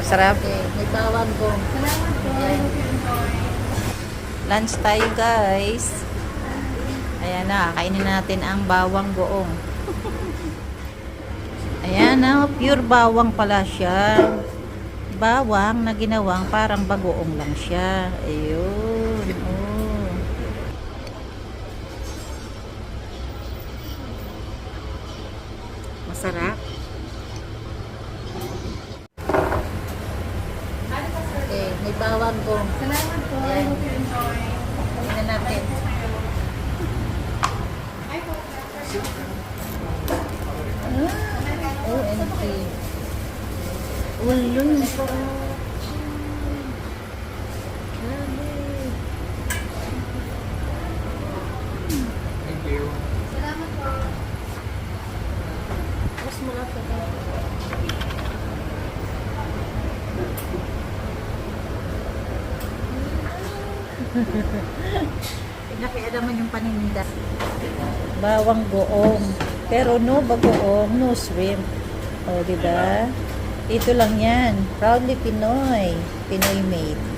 Sarap. Okay, may bawang ko. Salamat po. Ayan. Lunch tayo, guys. Ayan na, kainin natin ang bawang goong. Ayan na, pure bawang pala siya. Bawang na ginawang parang bagoong lang siya. Ayun. Oh. Masarap. Okay, may bawang ko. Salamat po. I Ayan. hope you enjoy. Tingnan natin. OMG. Ulun. Salamat po. Mas malapit na. Pinakaya naman yung paninda. Bawang goong. Pero no bagoong, no shrimp. O, diba? Ito lang yan. Proudly Pinoy. Pinoy made.